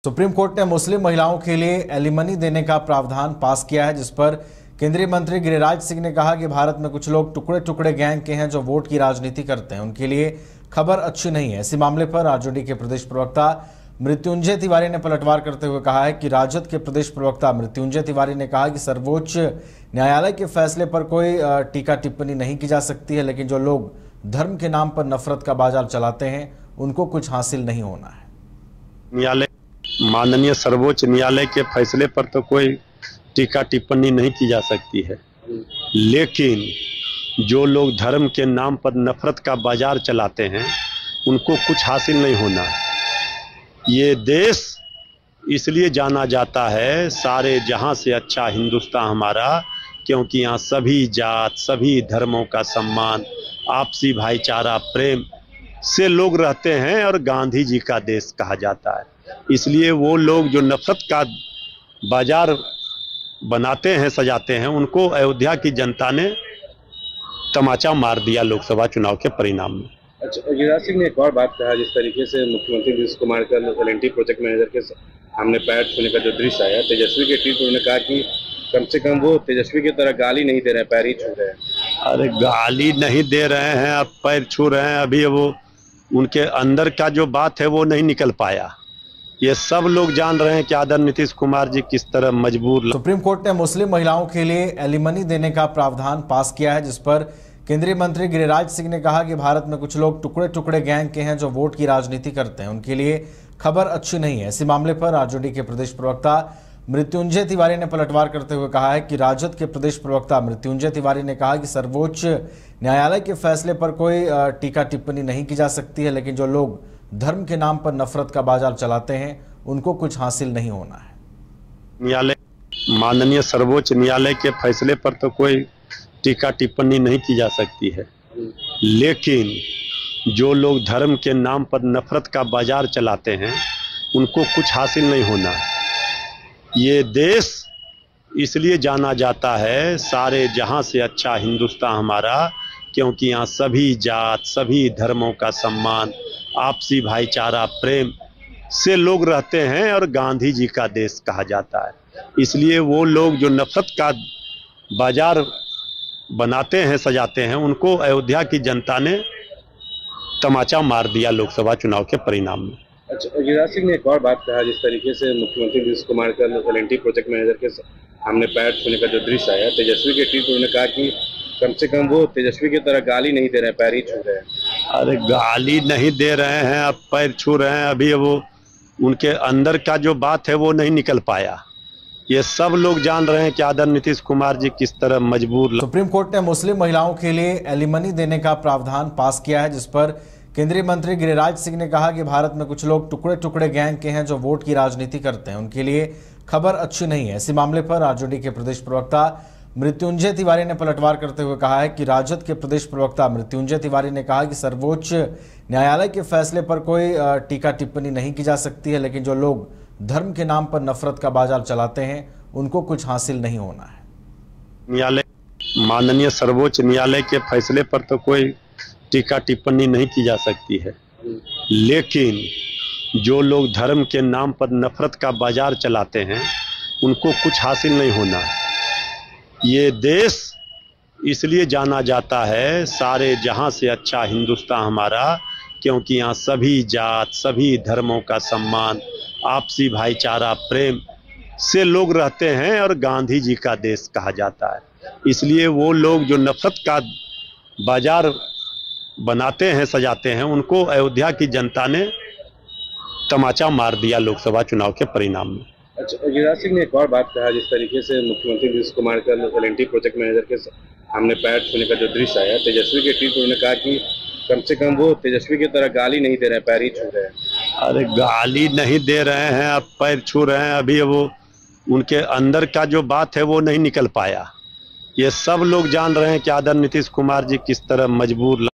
Supreme court ने मुस्लिम महिलाओं के लिए एलिमनी देने का प्रावधान पास किया है, जिस पर केंद्रीय मंत्री गिरिराज सिंह ने कहा कि भारत में कुछ लोग टुकड़े टुकड़े गैंग के हैं जो वोट की राजनीति करते हैं। उनके लिए खबर अच्छी नहीं है। इसी मामले पर आरजेडी के प्रदेश प्रवक्ता मृत्युंजय तिवारी ने पलटवार करते हुए कहा है कि राजद के प्रदेश प्रवक्ता मृत्युंजय तिवारी ने कहा कि सर्वोच्च न्यायालय के फैसले पर कोई टीका टिप्पणी नहीं की जा सकती है, लेकिन जो लोग धर्म के नाम पर नफरत का बाजार चलाते हैं उनको कुछ हासिल नहीं होना है। माननीय सर्वोच्च न्यायालय के फैसले पर तो कोई टीका टिप्पणी नहीं की जा सकती है, लेकिन जो लोग धर्म के नाम पर नफरत का बाजार चलाते हैं उनको कुछ हासिल नहीं होना है। ये देश इसलिए जाना जाता है सारे जहां से अच्छा हिंदुस्तान हमारा, क्योंकि यहाँ सभी जात सभी धर्मों का सम्मान, आपसी भाईचारा, प्रेम से लोग रहते हैं और गांधी जी का देश कहा जाता है। इसलिए वो लोग जो नफरत का बाजार बनाते हैं, सजाते हैं, उनको अयोध्या की जनता ने तमाचा मार दिया लोकसभा चुनाव के परिणाम में। अच्छा, गिरिराज सिंह ने एक और बात कहा, जिस तरीके से मुख्यमंत्री नीतीश कुमार का एल&टी प्रोजेक्ट मैनेजर के सामने पैर छूने का जो दृश्य आया, तेजस्वी के ट्वीट उन्होंने कहा कि कम से कम वो तेजस्वी की तरह गाली नहीं दे रहे, पैर ही छू रहे हैं। अरे गाली नहीं दे रहे हैं, अब पैर छू रहे हैं। अभी वो उनके अंदर का जो बात है वो नहीं निकल पाया। ये सब लोग जान रहे हैं कि आदरणीय नीतीश कुमार जी किस तरह मजबूर। सुप्रीम कोर्ट ने मुस्लिम महिलाओं के लिए एलिमनी देने का प्रावधान पास किया है, जिस पर केंद्रीय मंत्री गिरिराज सिंह ने कहा कि भारत में कुछ लोग टुकड़े टुकड़े गैंग के हैं जो वोट की राजनीति करते हैं। उनके लिए खबर अच्छी नहीं है। इसी मामले पर आरजेडी के प्रदेश प्रवक्ता मृत्युंजय तिवारी ने पलटवार करते हुए कहा है कि राजद के प्रदेश प्रवक्ता मृत्युंजय तिवारी ने कहा कि सर्वोच्च न्यायालय के फैसले पर कोई टीका टिप्पणी नहीं की जा सकती है, लेकिन जो लोग धर्म के नाम पर नफरत का बाजार चलाते हैं उनको कुछ हासिल नहीं होना है। माननीय सर्वोच्च न्यायालय के फैसले पर तो कोई टीका टिप्पणी नहीं की जा सकती है, लेकिन जो लोग धर्म के नाम पर नफरत का बाजार चलाते हैं उनको कुछ हासिल नहीं होना है। ये देश इसलिए जाना जाता है सारे जहां से अच्छा हिंदुस्तान हमारा, क्योंकि यहाँ सभी जात सभी धर्मों का सम्मान, आपसी भाईचारा, प्रेम से लोग रहते हैं और गांधी जी का देश कहा जाता है। इसलिए वो लोग जो नफरत का बाजार बनाते हैं, सजाते हैं, उनको अयोध्या की जनता ने तमाचा मार दिया लोकसभा चुनाव के परिणाम में। अच्छा, गिरिराज सिंह ने एक और बात कहा, जिस तरीके से मुख्यमंत्री नीतीश कुमार का एल&टी प्रोजेक्ट मैनेजर के सामने पैर छूने का जो दृश्य आया, तेजस्वी के ट्वीट उन्होंने कहा कि कम से कम वो तेजस्वी की तरह गाली नहीं दे रहे, पैर ही छू रहे हैं। अरे गाली नहीं दे रहे हैं, अब पैर छू रहे हैं। अभी वो उनके अंदर का जो बात है वो नहीं निकल पाया। ये सब लोग जान रहे हैं कि आदरणीय नीतीश कुमार जी किस तरह मजबूर। सुप्रीम कोर्ट ने मुस्लिम महिलाओं के लिए एलिमनी देने का प्रावधान पास किया है, जिस पर केंद्रीय मंत्री गिरिराज सिंह ने कहा कि भारत में कुछ लोग टुकड़े टुकड़े गैंग के हैं जो वोट की राजनीति करते हैं। उनके लिए खबर अच्छी नहीं है। इसी मामले पर आरजेडी के प्रदेश प्रवक्ता मृत्युंजय तिवारी ने पलटवार करते हुए कहा है कि राजद के प्रदेश प्रवक्ता मृत्युंजय तिवारी ने कहा कि सर्वोच्च न्यायालय के फैसले पर कोई टीका टिप्पणी नहीं की जा सकती है, लेकिन जो लोग धर्म के नाम पर नफरत का बाजार चलाते हैं उनको कुछ हासिल नहीं होना है। माननीय सर्वोच्च न्यायालय के फैसले पर तो कोई टीका टिप्पणी नहीं की जा सकती है, लेकिन जो लोग धर्म के नाम पर नफरत का बाजार चलाते हैं उनको कुछ हासिल नहीं होना है। ये देश इसलिए जाना जाता है सारे जहां से अच्छा हिंदुस्तान हमारा, क्योंकि यहाँ सभी जात सभी धर्मों का सम्मान, आपसी भाईचारा, प्रेम से लोग रहते हैं और गांधी जी का देश कहा जाता है। इसलिए वो लोग जो नफरत का बाजार बनाते हैं, सजाते हैं, उनको अयोध्या की जनता ने तमाचा मार दिया लोकसभा चुनाव के परिणाम में। अच्छा, गिरिराज सिंह ने एक और बात कहा, जिस तरीके से मुख्यमंत्री नीतीश कुमार का एल&टी प्रोजेक्ट मैनेजर के सामने पैर छूने का जो दृश्य आया, तेजस्वी के ट्वीट उन्होंने कहा कि कम से कम वो तेजस्वी की तरह गाली नहीं दे रहे, पैर ही छू रहे हैं। अरे गाली नहीं दे रहे हैं, अब पैर छू रहे हैं। अभी वो उनके अंदर का जो बात है वो नहीं निकल पाया। ये सब लोग जान रहे हैं कि आदरणीय नीतीश कुमार जी किस तरह मजबूर